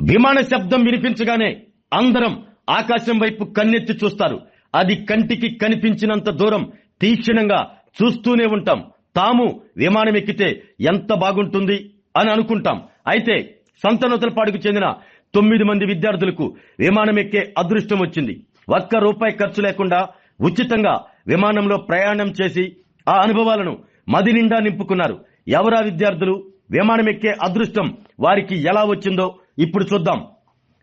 విమాన శబ్దం వినిపించగానే అందరం ఆకాశం వైపు కన్నెత్తి చూస్తారు. అది కంటికి కనిపించినంత దూరం తీక్షణంగా చూస్తూనే ఉంటాం. తాము విమానం ఎక్కితే ఎంత బాగుంటుంది అని అనుకుంటాం. అయితే సంతనూతలపాడుకు చెందిన 9 మంది విద్యార్థులకు విమానం ఎక్కే అదృష్టం వచ్చింది. ₹1 ఖర్చు లేకుండా ఉచితంగా విమానంలో ప్రయాణం చేసి ఆ అనుభవాలను మది నిండా నింపుకున్నారు. ఎవరా విద్యార్థులు? విమానం ఎక్కే అదృష్టం వారికి ఎలా వచ్చిందో ఇప్పుడు చూద్దాం.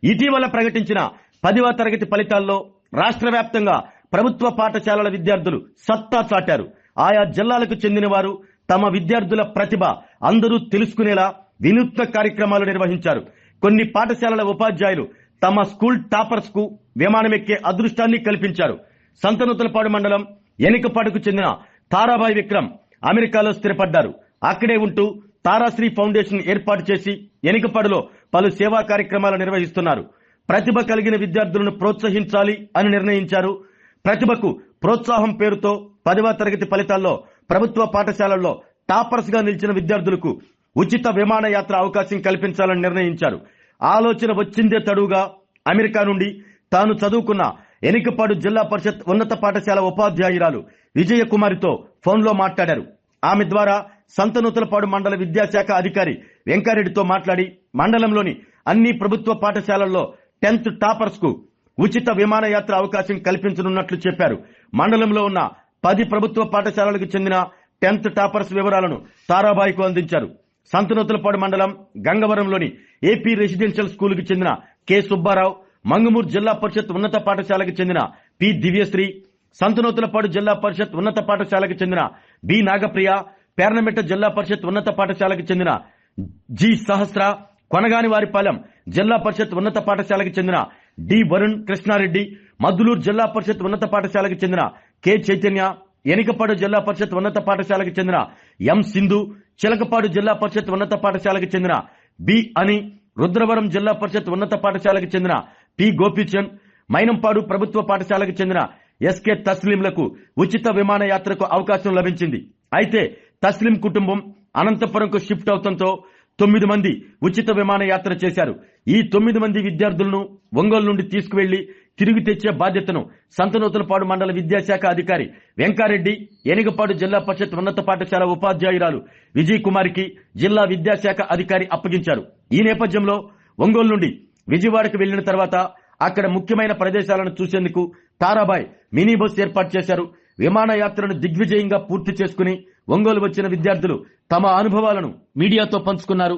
ఇటీవల ప్రకటించిన 10వ తరగతి ఫలితాల్లో రాష్ట్ర వ్యాప్తంగా ప్రభుత్వ పాఠశాలల విద్యార్థులు సత్తా చాటారు. ఆయా జిల్లాలకు చెందిన వారు తమ విద్యార్థుల ప్రతిభ అందరూ తెలుసుకునేలా వినూత్న కార్యక్రమాలు నిర్వహించారు. కొన్ని పాఠశాలల ఉపాధ్యాయులు తమ స్కూల్ టాపర్స్ కు విమానం ఎక్కే అదృష్టాన్ని కల్పించారు. సంతనూతలపాడు మండలం ఎనికపాడుకు చెందిన తారాబాయి విక్రమ్ అమెరికాలో స్థిరపడ్డారు. అక్కడే ఉంటూ తారాశ్రీ ఫౌండేషన్ ఏర్పాటు చేసి ఎనికపాడులో పలు సేవా కార్యక్రమాలు నిర్వహిస్తున్నారు. ప్రతిభ కలిగిన విద్యార్థులను ప్రోత్సహించాలి అని నిర్ణయించారు. ప్రతిభకు ప్రోత్సాహం పేరుతో 10వ తరగతి ఫలితాల్లో ప్రభుత్వ పాఠశాలల్లో టాపర్స్ గా నిలిచిన విద్యార్థులకు ఉచిత విమానయాత్ర అవకాశం కల్పించాలని నిర్ణయించారు. ఆలోచన వచ్చిందే తడువుగా అమెరికా నుండి తాను చదువుకున్న ఎనికపాడు జిల్లా పరిషత్ ఉన్నత పాఠశాల ఉపాధ్యాయురాలు విజయకుమారితో ఫోన్లో మాట్లాడారు. ఆమె ద్వారా సంతనూతలపాడు మండల విద్యాశాఖ అధికారి వెంకారెడ్డితో మాట్లాడి మండలంలోని అన్ని ప్రభుత్వ పాఠశాలల్లో 10th టాపర్స్ కు ఉచిత విమానయాత్ర అవకాశం కల్పించనున్నట్లు చెప్పారు. మండలంలో ఉన్న 10 ప్రభుత్వ పాఠశాలలకు చెందిన 10th టాపర్స్ వివరాలను తారాబాయికు అందించారు. సంతనూతలపాడు మండలం గంగవరంలోని ఏపీ రెసిడెన్షియల్ స్కూల్ కి చెందిన కె సుబ్బారావు, మంగమూరు జిల్లా పరిషత్ ఉన్నత పాఠశాలకు చెందిన పి దివ్యశ్రీ, సంతనూతలపాడు జిల్లా పరిషత్ ఉన్నత పాఠశాలకు చెందిన బి నాగప్రియ, పేర్నమిట్ట జిల్లా పరిషత్ ఉన్నత పాఠశాలకు చెందిన జి సహస్ర, కొనగానివారిపాలెం జిల్లా పరిషత్ ఉన్నత పాఠశాలకు చెందిన డి వరుణ్ కృష్ణారెడ్డి, మద్దులూరు జిల్లా పరిషత్ ఉన్నత పాఠశాలకు చెందిన కె చైతన్య, ఎనికపాడు జిల్లా పరిషత్ ఉన్నత పాఠశాలకు చెందిన ఎం సింధు, చిలకపాడు జిల్లా పరిషత్ ఉన్నత పాఠశాలకు చెందిన బి అని, రుద్రవరం జిల్లా పరిషత్ ఉన్నత పాఠశాలకు చెందిన పి గోపీచంద్, మైనంపాడు ప్రభుత్వ పాఠశాలకు చెందిన ఎస్కే తస్లీంలకు ఉచిత విమానయాత్రకు అవకాశం లభించింది. అయితే తస్లీం కుటుంబం అనంతపురంకు షిఫ్ట్ అవడంతో 9 మంది ఉచిత విమానయాత్ర చేశారు. ఈ 9 మంది విద్యార్థులను ఒంగోలు నుండి తీసుకువెళ్లి తిరిగి తెచ్చే బాధ్యతను సంతనూతలపాడు మండల విద్యాశాఖ అధికారి వెంకారెడ్డి, ఎనికపాడు జిల్లా పరిషత్ ఉన్నత పాఠశాల ఉపాధ్యాయురాలు విజయ్ కుమార్కి జిల్లా విద్యాశాఖ అధికారి అప్పగించారు. ఈ నేపథ్యంలో ఒంగోలు నుండి విజయవాడకు వెళ్లిన తర్వాత అక్కడ ముఖ్యమైన ప్రదేశాలను చూసేందుకు తారాబాయ్ మినీ బస్ ఏర్పాటు చేశారు. విమానయాత్రను దిగ్విజయంగా పూర్తి చేసుకుని ఒంగోలు వచ్చిన విద్యార్థులు తమ అనుభవాలను మీడియాతో పంచుకున్నారు.